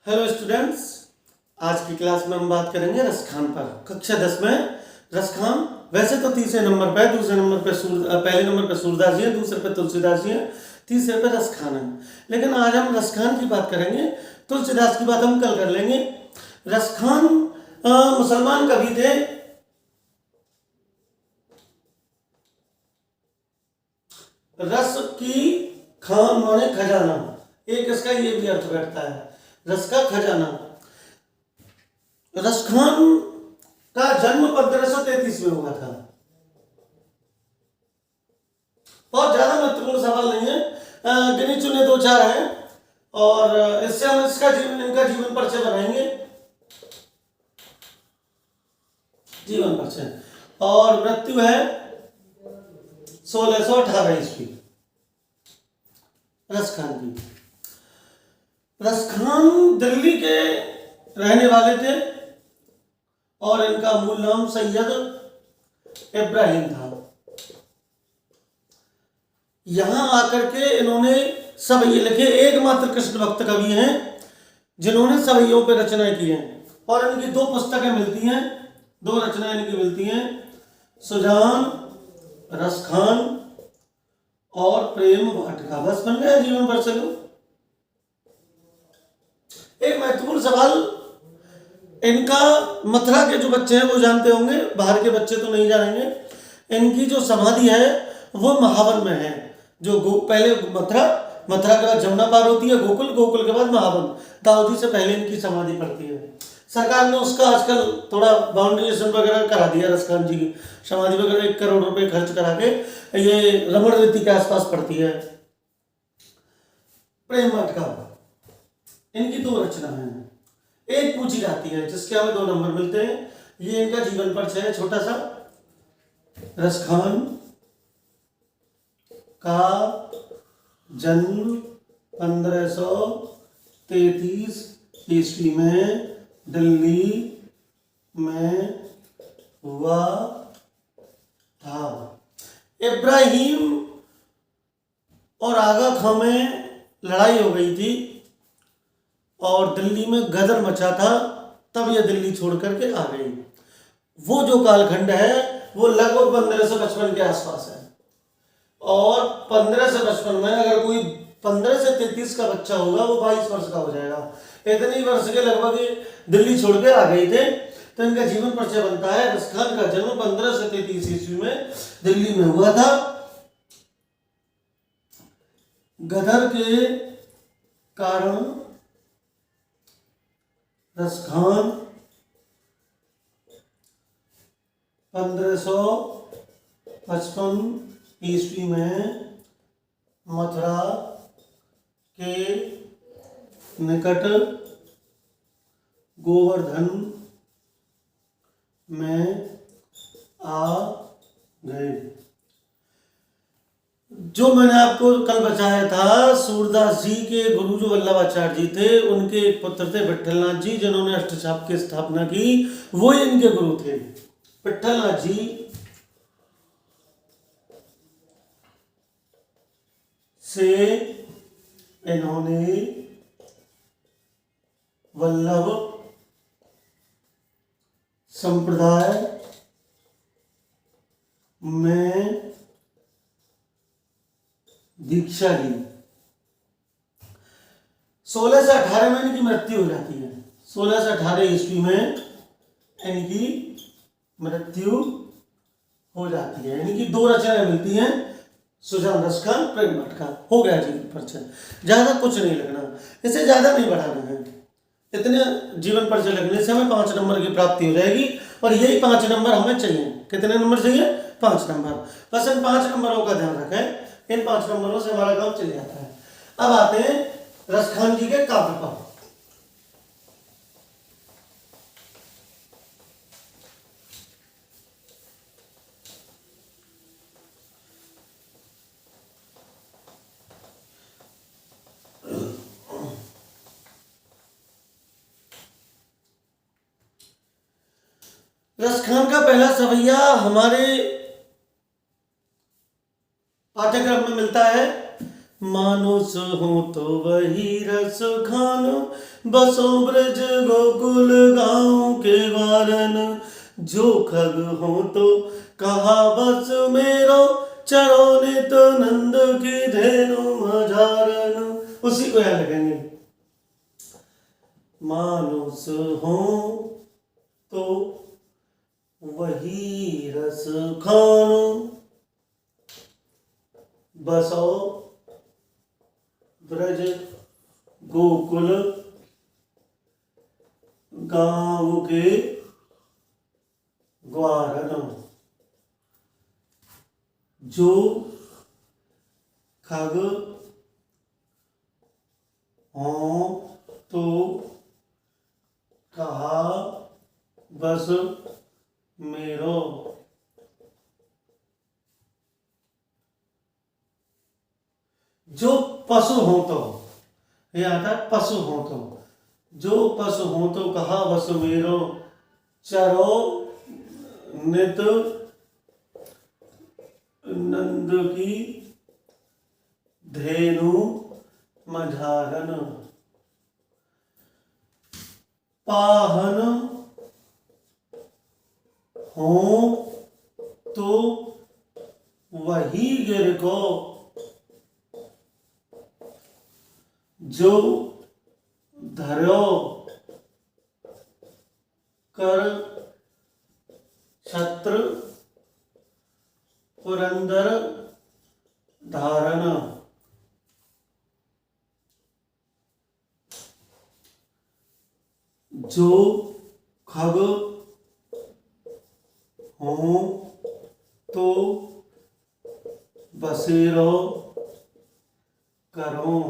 Hello students, आज की class में हम बात करेंगे रसखान पर। कक्षा 10 में रसखान वैसे तो तीसरे नंबर पे, दूसरे नंबर पे पहले नंबर पे सूरदास जी हैं, दूसरे पे तुलसीदास जी हैं, तीसरे पे रसखान है। लेकिन आज हम रसखान की बात करेंगे, तुलसीदास की बात हम कल कर लेंगे। रसखान मुसलमान कवि थे। रस की खान माने खजाना, एक इसका ये भी अर्थ बैठता है, रस का खजाना। रसखान का जन्म 1533 में हुआ था। बहुत ज्यादा महत्वपूर्ण सवाल नहीं है, गिने चुने दो चार हैं और इससे हम इनका जीवन परिचय बनाएंगे। जीवन परिचय और मृत्यु है 1618 ईस्वी रसखान की। रसखान दिल्ली के रहने वाले थे और इनका मूल नाम सैयद इब्राहिम था। यहां आकर के इन्होंने सवैये लिखे, एकमात्र कृष्ण भक्त कवि हैं जिन्होंने सवैयों पर रचनाएं की हैं। और इनकी दो पुस्तकें मिलती हैं, दो रचनाएं इनकी मिलती हैं, सुजान, रसखान और प्रेम वाटिका। बस बन गया जीवन पर। चलो एक महत्वपूर्ण सवाल, इनका मथुरा के जो बच्चे हैं वो जानते होंगे, बाहर के बच्चे तो नहीं जानेंगे। इनकी जो समाधि है वो महावन में है। जो पहले मथुरा के बाद जमुना पार होती है, गोकुल के बाद महावन, दाऊदी से पहले इनकी समाधि पड़ती है। सरकार ने उसका आजकल थोड़ा बाउंड्रीशन वगैरह करा दिया। रसखान जी की समाधि वगैरह 1 करोड़ रुपए खर्च करा के ये रमण रीति के आसपास पड़ती है। प्रेम वाटिका, इनकी दो रचना है, एक पूछी जाती है जिसके हमें 2 नंबर मिलते हैं। ये इनका जीवन परिचय है छोटा सा। रसखान का जन्म 1533 ईस्वी में दिल्ली में हुआ था। इब्राहिम और आगा खां में लड़ाई हो गई थी और दिल्ली में गदर मचा था, तब यह दिल्ली छोड़ करके आ गई। वो जो कालखंड है वो लगभग 1555 के आसपास है। और 15 से 55 में अगर कोई 15 से 33 का बच्चा होगा वो 22 वर्ष का हो जाएगा। इतने वर्ष के लगभग दिल्ली छोड़ के आ गए थे। तो इनका जीवन परिचय बनता है। रसखान का जन्म 15 से 33 ईस्वी में दिल्ली में हुआ था। गदर के कारण रसखान 1555 ईस्वी में मथुरा के निकट गोवर्धन में आ गए। जो मैंने आपको कल बताया था, सूरदास जी के गुरु जो वल्लभाचार्य जी थे, उनके एक पुत्र थे विट्ठलनाथ जी, जिन्होंने अष्टचाप की स्थापना की, वो इनके गुरु थे। विट्ठलनाथ जी से इन्होंने वल्लभ संप्रदाय में दीक्षा ली। 16 से 18 में इनकी मृत्यु हो जाती है। 16 से 18 ईस्वी में इनकी मृत्यु हो जाती है। इनकी 2 रचनाएं मिलती हैं, सुजान, रसखान, प्रेम वाटिका। हो गया जीवन परिचय। ज्यादा कुछ नहीं लगना, इसे ज्यादा नहीं बढ़ाना है। इतने जीवन परिचय लगने से हमें 5 नंबर की प्राप्ति हो जाएगी और यही 5 नंबर हमें चाहिए। कितने नंबर चाहिए? 5 नंबर। बस इन 5 नंबरों का ध्यान रखें, इन 5 नंबरों से हमारा काम चल जाता है। अब आते हैं रसखान जी के काव्य पर। रसखान का पहला सवैया हमारे पाठ्यक्रम में मिलता है मानुष हूँ तो वही रस खान, बसो ब्रज गोकुल गाँव के वारन। जो खग हो तो कहा बस मेरो, चरो नित नंद की धेनु मझारन। उसी को याद रखेंगे। मानुष हो तो वही रस खान, बसो ब्रज गोकुल गाँव के ग्वारन। जो खग हों तो कहा बस मेरो, जो पशु हो तो, ये आता है पशु हो तो, जो पशु हो तो कहा बस मेरो, चरो नित नंद की धेनु मझारन। पाहन हो तो वही गिर को, जो धर्यो कर छत्र पुरंदर धारण। जो खग हो तो बसेरो करो,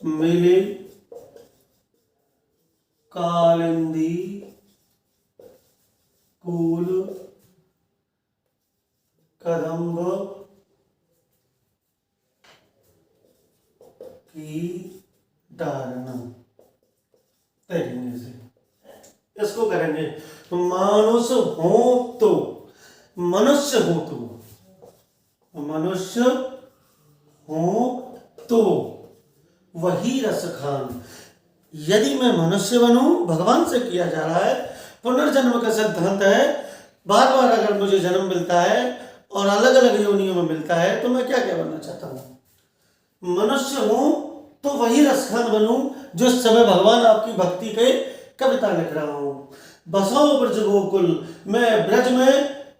मिले कालिंदी कूल कदम्ब की डारना। तरीके से इसको करेंगे। तो मानुष हो तो, मनुष्य हो तो, मनुष्य हो तो वही रस खान। यदि मैं मनुष्य बनूं, भगवान से किया जा रहा है, पुनर्जन्म का सिद्धांत है, बार बार अगर मुझे जन्म मिलता है और अलग अलग योनियों में मिलता है, तो मैं क्या क्या बनना चाहता हूं? मनुष्य हूं तो वही रसखान बनूं जो इस समय भगवान आपकी भक्ति के कविता लिख रहा हूं। बसो ब्रज गोकुल, मैं ब्रज में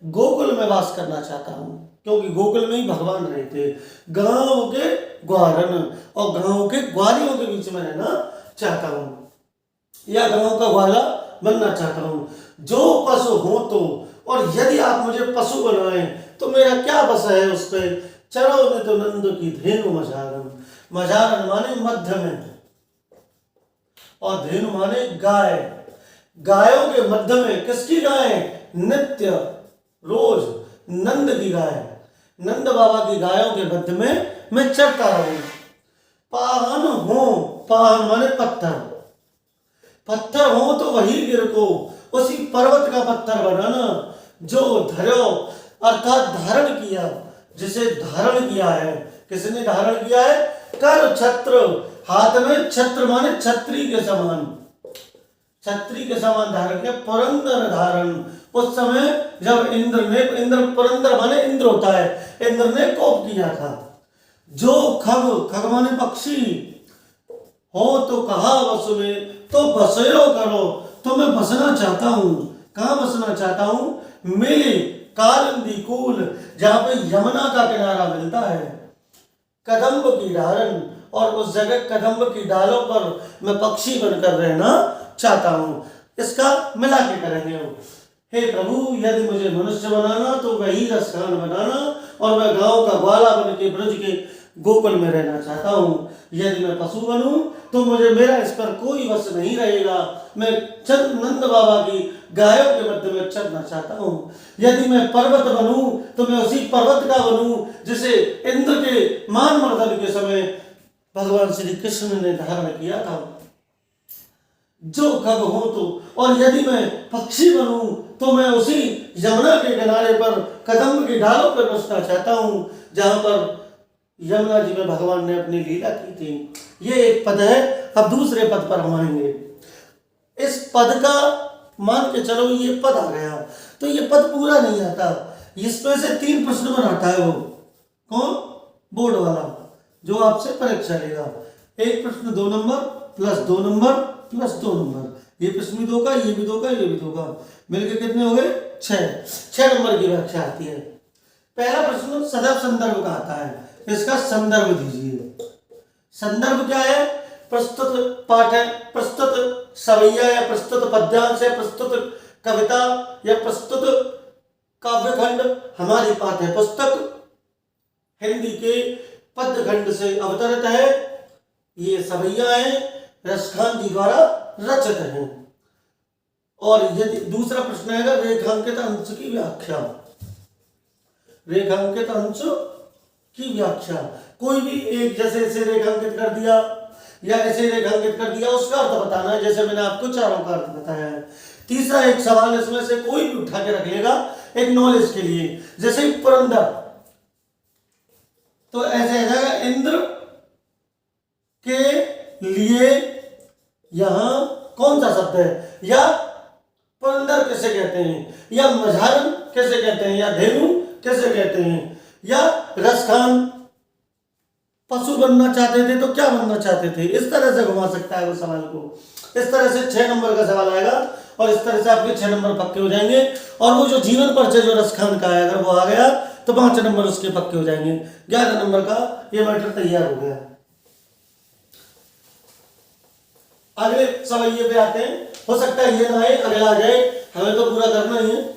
गोकुल में वास करना चाहता हूं, क्योंकि गोकुल में ही भगवान रहे थे। गांव के ग्वारन, और गांव के ग्वारियों के बीच में रहना चाहता हूं, या गांव का ग्वाला बनना चाहता हूं। जो पशु हो तो, और यदि आप मुझे पशु बनाएं तो मेरा क्या बस है उस पर? चरो नित नंद की धेनु मझारन। मझारन माने मध्य में, और धेनु माने गाय। गायों के मध्य में किसकी गाय? नित्य रोज नंद की गाय, नंद बाबा की गायों के मध्य में मैं चरता रहूं। पाहन हो, पाहन माने पत्थर, पत्थर हो तो वही गिर को, उसी पर्वत का पत्थर बनाना जो धर्यो, अर्थात धारण किया, जिसे धारण किया है। किसने धारण किया है? कर छत्र, हाथ में छत्र माने छत्री के समान, छत्री के समान धारण किया। पुरंदर धारण, उस समय जब इंद्र ने, इंद्र पुरंदर माने इंद्र होता है, इंद्र ने कोप किया था। जो खग, खग माने पक्षी, हो तो कहा वसु में, तो बसेरो करो, तो मैं बसना चाहता हूं। कहां बसना चाहता हूं? मेले कालिंदी कूल, जहां पे यमुना का किनारा मिलता है, कदम्ब की डारन, और उस जगह कदम्ब की डालों पर मैं पक्षी बनकर रहना चाहता हूं। इसका मिला के करेंगे हम। हे प्रभु, यदि मुझे मनुष्य बनाना तो वही रसखान बनाना, और मैं गांव का ग्वाला बन के ब्रज के गोकुल में रहना चाहता हूँ। यदि मैं पशु बनूं तो मुझे, मेरा इस पर कोई वश नहीं रहेगा, मैं नंद बाबा की गायों के मध्य में चरना चाहता हूँ। यदि मैं पर्वत बनूं तो मैं उसी पर्वत का बनूं जिसे इंद्र के मान मर्दन के समय भगवान श्री कृष्ण ने धारण किया था। जो खग हो तो, और यदि मैं पक्षी बनूं तो मैं उसी यमुना के किनारे पर कदम्ब की डालों पर बसना चाहता हूं, जहां पर यमुना जी में भगवान ने अपनी लीला की थी। ये एक पद है। अब दूसरे पद पर हम आएंगे। इस पद का मान के चलो ये पद आ गया, तो ये पद पूरा नहीं आता, इसमें से 3 प्रश्न बनाता है वो। कौन? बोर्ड वाला, जो आपसे परीक्षा लेगा। एक प्रश्न 2 number plus 2 number plus 2 number, ये प्रश्न भी 2 का, ये भी 2 का, ये भी 2 का, मिलके कितने हो गए? 6 नंबर की व्याख्या आती है। पहला प्रश्न सदैव संदर्भ का आता है, इसका संदर्भ दीजिए। संदर्भ क्या है? प्रस्तुत पाठ है, प्रस्तुत सवैया या प्रस्तुत पद्यांश है, प्रस्तुत कविता या प्रस्तुत काव्यखंड, हमारी पाठ्य पुस्तक हिंदी के पद्यखंड से अवतरित है। ये सवैया है, रसखान जी द्वारा रचित है। और यदि दूसरा प्रश्न है रेखांकित अंश की व्याख्या। रेखांकित अंश की व्याख्या, कोई भी एक, जैसे इसे रेखांकित कर दिया या इसे रेखांकित कर दिया, उसका अर्थ बताना है, जैसे मैंने आपको चारों का अर्थ बताया है। तीसरा एक सवाल इसमें से कोई भी उठा के रख लेगा एक नॉलेज के लिए, जैसे पुरंदर, तो ऐसे आ जाएगा इंद्र के लिए यहां कौन सा शब्द है, या पुरंदर कैसे कहते हैं, या मझारन कैसे कहते हैं, या धेनु कैसे कहते हैं, या रसखान पशु बनना चाहते थे तो क्या बनना चाहते थे। इस तरह से घुमा सकता है वो सवाल को। इस तरह से 6 नंबर का सवाल आएगा और इस तरह से आपके 6 नंबर पक्के हो जाएंगे। और वो जो जीवन परिचय जो रसखान का है, अगर वो आ गया तो 5 नंबर उसके पक्के हो जाएंगे। 11 नंबर का ये मैटर तैयार हो गया। अगले सवाल पे आते हैं। हो सकता है ये ना आए, अगला आ जाए, हमें तो पूरा करना ही है।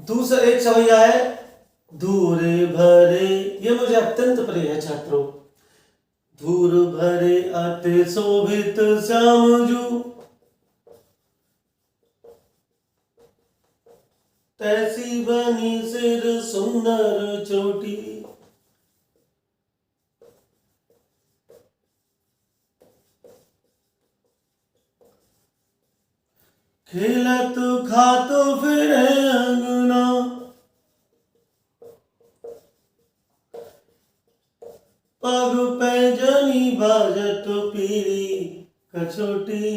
दूसरा एक सवैया है धूर भरे, ये मुझे अत्यंत प्रिय है छात्रों। धूर भरे अति शोभित श्याम जू, तैसी बनी सिर सुंदर चोटी। खेलत खातो फिर अंगना, पग पैजनी बाजत पीरी कछोटी।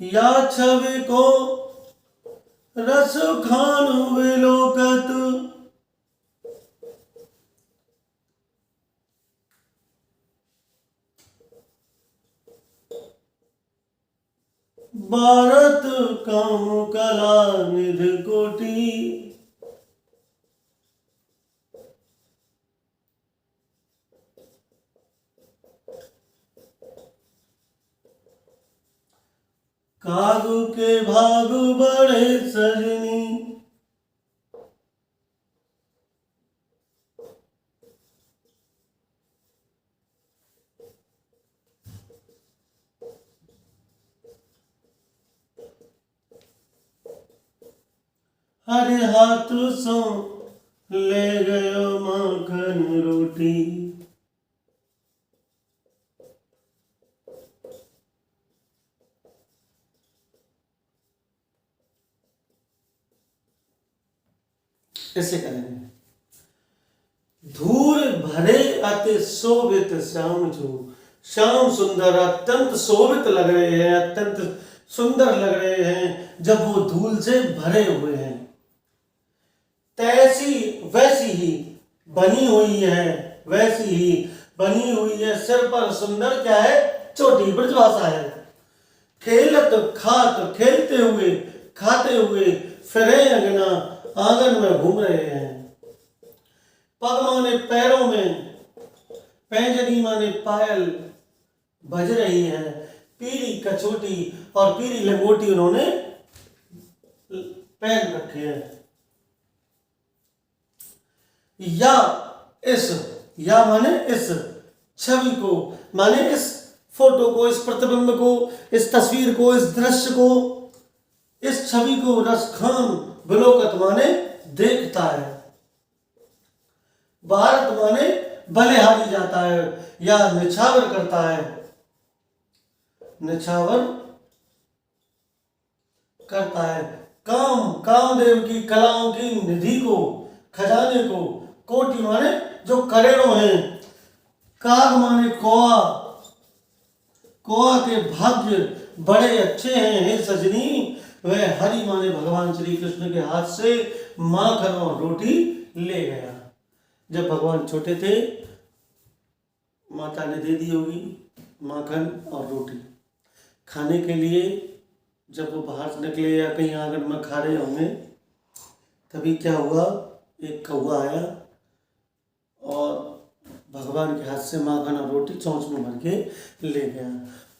या छवि को रस खान विलोकत, भारत काम कला निध कोटि। कागु के भाग बड़े सजनी, हरे हाथ सो ले गयो माखन रोटी। ऐसे करेंगे। धूर भरे अति शोभित श्याम जो, श्याम सुंदर, अत्यंत शोभित लग रहे हैं, अत्यंत सुंदर लग रहे हैं जब वो धूल से भरे हुए हैं। तैसी वैसी ही बनी हुई है, वैसी ही बनी हुई है सिर पर सुंदर क्या है, चोटी, ब्रजभाषा है। खेलत खात, खेलते हुए खाते हुए, फिरे अंगना, आंगन में घूम रहे हैं। पग माने पैरों में, पैंजनी माने पायल बज रही है, पीली कचोटी और पीली लंगोटी उन्होंने पहन रखी है। या इस, या माने इस छवि को, माने इस फोटो को, इस प्रतिबिंब को, इस तस्वीर को, इस दृश्य को, इस छवि को रसखान विलोकत माने देखता है। भारत माने बलिहारी जाता है या निछावर करता है, निछावर करता है। काम, कामदेव की कलाओं की निधि को, खजाने को, कोटि माने जो करोड़ों हैं, काग माने कौआ, कौआ के भाग्य बड़े अच्छे हैं हे सजनी, वह हरि माने भगवान श्री कृष्ण के हाथ से माखन और रोटी ले गया। जब भगवान छोटे थे माता ने दे दी होगी माखन और रोटी खाने के लिए। जब वो बाहर से निकले या कहीं आंगन में खा रहे होंगे, तभी क्या हुआ, एक कौवा आया और भगवान के हाथ से माखन और रोटी चोंच में भर के ले गया।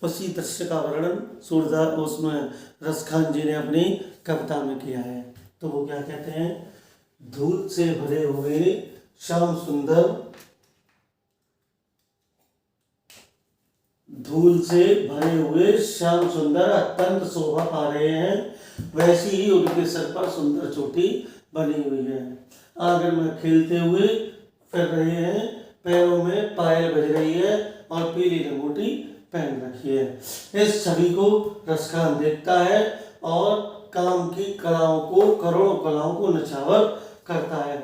उसी दृश्य का वर्णन सूरदास उसमें रसखान जी ने अपनी कविता में किया है। तो वो क्या कहते हैं, धूल से भरे हुए श्याम सुंदर, धूल से भरे हुए श्याम सुंदर अत्यंत शोभा पा रहे हैं, वैसी ही उनके सर पर सुंदर चोटी बनी हुई है। आंगन में खेलते हुए फिर रहे हैं, पैरों में पायल बज रही है और पीली लंगोटी पहन रखी है। इस छवि को रसखान देखता है और काम की कलाओं को, करोड़ों कलाओं को निछावर करता है।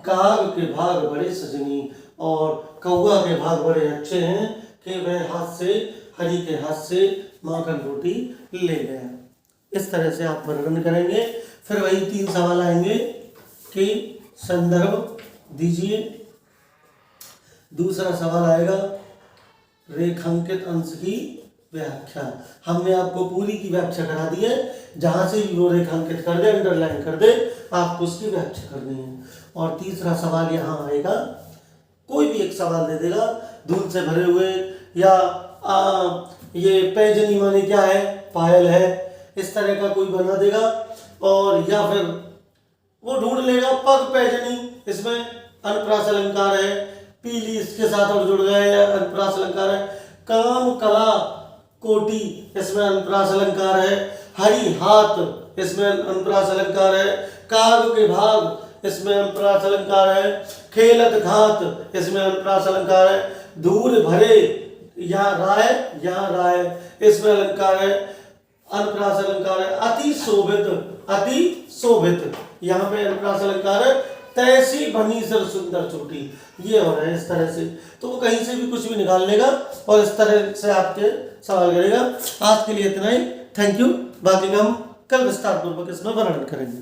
काग के भाग बड़े सजनी और कौआ के भाग बड़े अच्छे हैं कि वह हाथ से, हरि के हाथ से माखन रोटी ले गया। इस तरह से आप वर्णन करेंगे। फिर वही 3 सवाल आएंगे कि संदर्भ दीजिए। दूसरा सवाल आएगा रेखांकित अंश की व्याख्या। हमने आपको पूरी की व्याख्या करा दी है, जहां से वो रेखांकित कर दे, अंडरलाइन कर दे, आपको उसकी व्याख्या करनी है। और तीसरा सवाल यहाँ आएगा, कोई भी एक सवाल दे देगा, धूल से भरे हुए या ये पैजनी माने क्या है, पायल है, इस तरह का कोई बना देगा। और या फिर वो ढूंढ लेगा पग पैजनी, इसमें अनुप्रास अलंकार है, पीली इसके साथ और जुड़ गए अनुप्रास अलंकार है, काम कला कोटि इसमें अनुप्रास अलंकार है, हरि हाथ इसमें अनुप्रास अलंकार है, काग के भाग इसमें अनुप्रास अलंकार है, खेलत घात इसमें अनुप्रास अलंकार है, धूल भरे यहाँ राय इसमें अलंकार है, अनुप्रास अलंकार है, अति शोभित यहाँ पे अनुप्रास अलंकार है, तैसी बनी सर सुंदर चोटी, ये हो रहा है इस तरह से। तो वो कहीं से भी कुछ भी निकाल लेगा और इस तरह से आपके सवाल करेगा। आज के लिए इतना ही, थैंक यू। बाकी हम कल विस्तार पूर्वक इसमें वर्णन करेंगे।